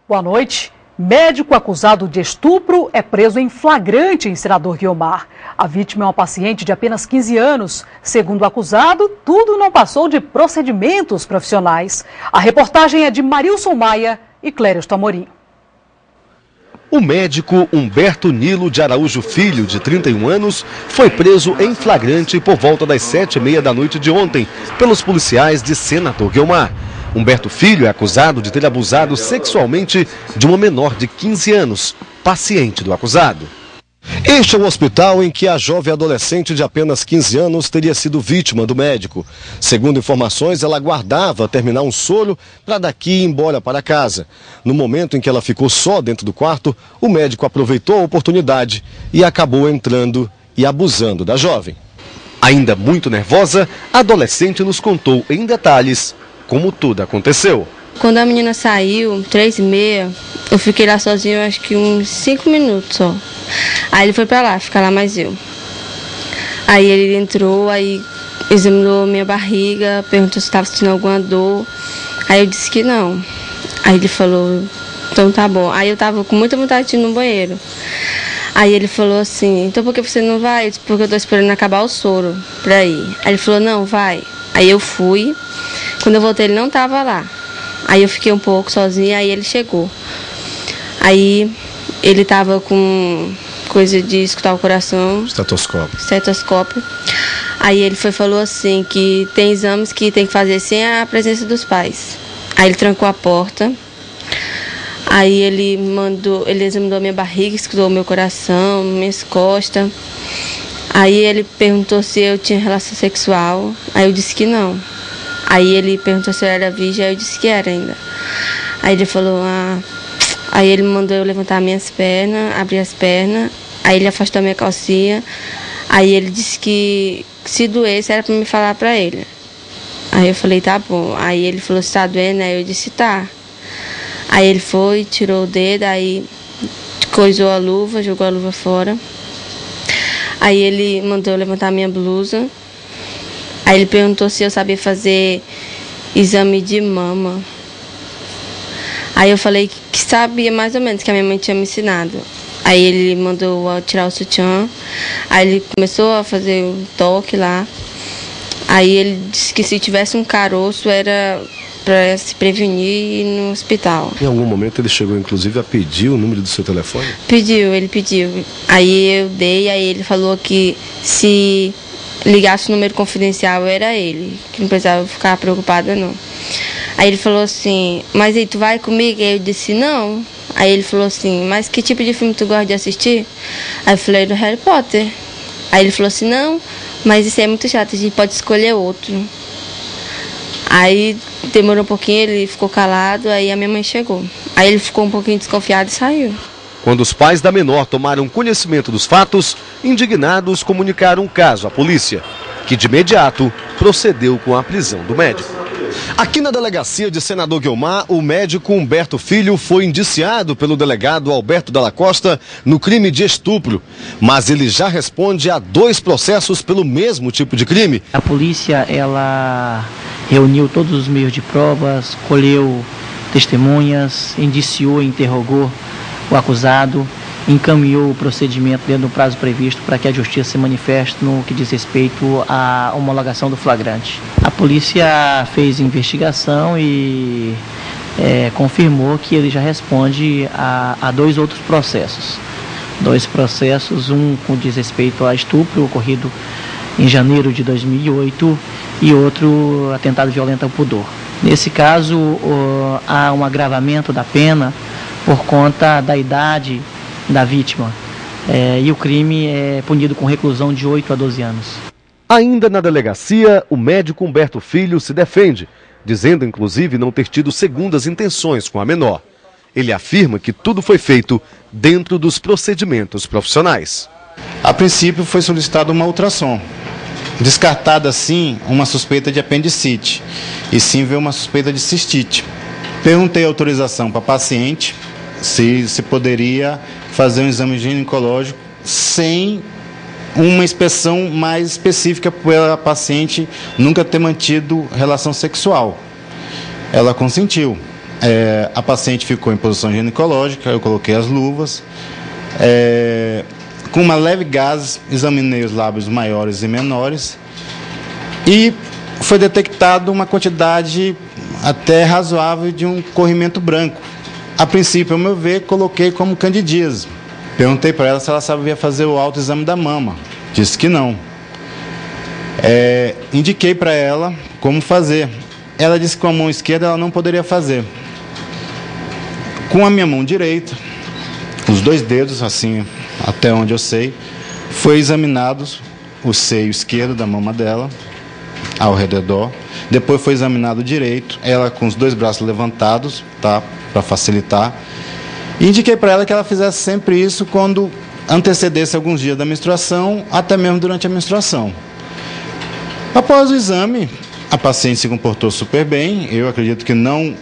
Boa noite. Médico acusado de estupro é preso em flagrante em Senador Guiomar. A vítima é uma paciente de apenas 15 anos. Segundo o acusado, tudo não passou de procedimentos profissionais. A reportagem é de Marilson Maia e Clérito Amorim. O médico Humberto Nilo de Araújo Filho, de 31 anos, foi preso em flagrante por volta das 7h30 da noite de ontem pelos policiais de Senador Guiomar. Humberto Filho é acusado de ter abusado sexualmente de uma menor de 15 anos, paciente do acusado. Este é o hospital em que a jovem adolescente de apenas 15 anos teria sido vítima do médico. Segundo informações, ela aguardava terminar um soro para daqui ir embora para casa. No momento em que ela ficou só dentro do quarto, o médico aproveitou a oportunidade e acabou entrando e abusando da jovem. Ainda muito nervosa, a adolescente nos contou em detalhes como tudo aconteceu. Quando a menina saiu, 3h30, eu fiquei lá sozinho, acho que uns 5 minutos só. Aí ele foi pra lá, ficar lá mais eu. Aí ele entrou, aí examinou minha barriga, perguntou se estava sentindo alguma dor. Aí eu disse que não. Aí ele falou, então tá bom. Aí eu tava com muita vontade de ir no banheiro. Aí ele falou assim, então por que você não vai? Eu disse, porque eu tô esperando acabar o soro pra ir. Aí ele falou, não, vai. Aí eu fui. Quando eu voltei, ele não estava lá. Aí eu fiquei um pouco sozinha, aí ele chegou. Aí ele estava com coisa de escutar o coração. Estetoscópio. Aí ele falou assim, que tem exames que tem que fazer sem a presença dos pais. Aí ele trancou a porta. Aí ele examinou minha barriga, escutou meu coração, minhas costas. Aí ele perguntou se eu tinha relação sexual. Aí eu disse que não. Aí ele perguntou se eu era virgem, aí eu disse que era ainda. Aí ele falou, Aí ele mandou eu levantar minhas pernas, abrir as pernas. Aí ele afastou a minha calcinha. Aí ele disse que se doesse era pra me falar pra ele. Aí eu falei, tá bom. Aí ele falou, se tá doendo? Aí eu disse, tá. Aí ele foi, tirou o dedo, aí coisou a luva, jogou a luva fora. Aí ele mandou eu levantar minha blusa. Aí ele perguntou se eu sabia fazer exame de mama. Aí eu falei que sabia mais ou menos, que a minha mãe tinha me ensinado. Aí ele mandou eu tirar o sutiã. Aí ele começou a fazer um toque lá. Aí ele disse que se tivesse um caroço era para se prevenir e ir no hospital. Em algum momento ele chegou inclusive a pedir o número do seu telefone? Ele pediu. Aí eu dei, aí ele falou que se ligasse o número confidencial era ele, que não precisava ficar preocupada não. Aí ele falou assim, mas aí tu vai comigo? Aí eu disse não. Aí ele falou assim, mas que tipo de filme tu gosta de assistir? Aí eu falei, do Harry Potter. Aí ele falou assim, não, mas isso é muito chato, a gente pode escolher outro. Aí demorou um pouquinho, ele ficou calado, aí a minha mãe chegou. Aí ele ficou um pouquinho desconfiado e saiu. Quando os pais da menor tomaram conhecimento dos fatos, indignados comunicaram o caso à polícia, que de imediato procedeu com a prisão do médico. Aqui na delegacia de Senador Guiomar, o médico Humberto Filho foi indiciado pelo delegado Alberto Dalla Costa no crime de estupro, mas ele já responde a 2 processos pelo mesmo tipo de crime. A polícia, ela reuniu todos os meios de provas, colheu testemunhas, indiciou e interrogou o acusado, encaminhou o procedimento dentro do prazo previsto para que a justiça se manifeste no que diz respeito à homologação do flagrante. A polícia fez investigação e confirmou que ele já responde a 2 outros processos. 2 processos, um com diz respeito a estupro ocorrido em janeiro de 2008 e outro atentado violento ao pudor. Nesse caso, há um agravamento da pena por conta da idade da vítima, e o crime é punido com reclusão de 8 a 12 anos. Ainda na delegacia, o médico Humberto Filho se defende, dizendo inclusive não ter tido segundas intenções com a menor. Ele afirma que tudo foi feito dentro dos procedimentos profissionais. A princípio foi solicitada uma ultrassom, descartada assim uma suspeita de apendicite, e sim veio uma suspeita de cistite. Perguntei autorização para a paciente se poderia fazer um exame ginecológico sem uma inspeção mais específica para a paciente nunca ter mantido relação sexual. Ela consentiu. A paciente ficou em posição ginecológica, eu coloquei as luvas. Com uma leve gases, examinei os lábios maiores e menores e foi detectado uma quantidade até razoável de um corrimento branco. A princípio, ao meu ver, coloquei como candidíase. Perguntei para ela se ela sabia fazer o autoexame da mama. Disse que não. Indiquei para ela como fazer. Ela disse que com a mão esquerda ela não poderia fazer. Com a minha mão direita, os 2 dedos, assim, até onde eu sei, foi examinados o seio esquerdo da mama dela, ao redor. Depois foi examinado o direito, ela com os 2 braços levantados, tá, para facilitar. E indiquei para ela que ela fizesse sempre isso quando antecedesse alguns dias da menstruação, até mesmo durante a menstruação. Após o exame, a paciente se comportou super bem. Eu acredito que não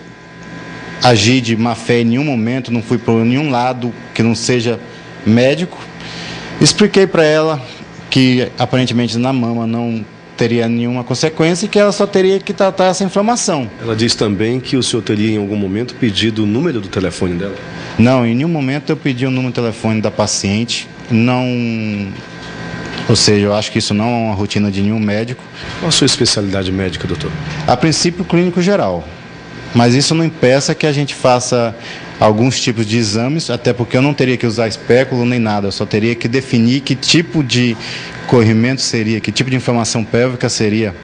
agi de má fé em nenhum momento, não fui por nenhum lado que não seja médico. Expliquei para ela que aparentemente na mama não teria nenhuma consequência e que ela só teria que tratar essa inflamação. Ela diz também que o senhor teria em algum momento pedido o número do telefone dela? Não, em nenhum momento eu pedi o número do telefone da paciente. Não, ou seja, eu acho que isso não é uma rotina de nenhum médico. Qual a sua especialidade médica, doutor? A princípio, clínico geral. Mas isso não impeça que a gente faça alguns tipos de exames, até porque eu não teria que usar espéculo nem nada, eu só teria que definir que tipo de corrimento seria, que tipo de inflamação pélvica seria.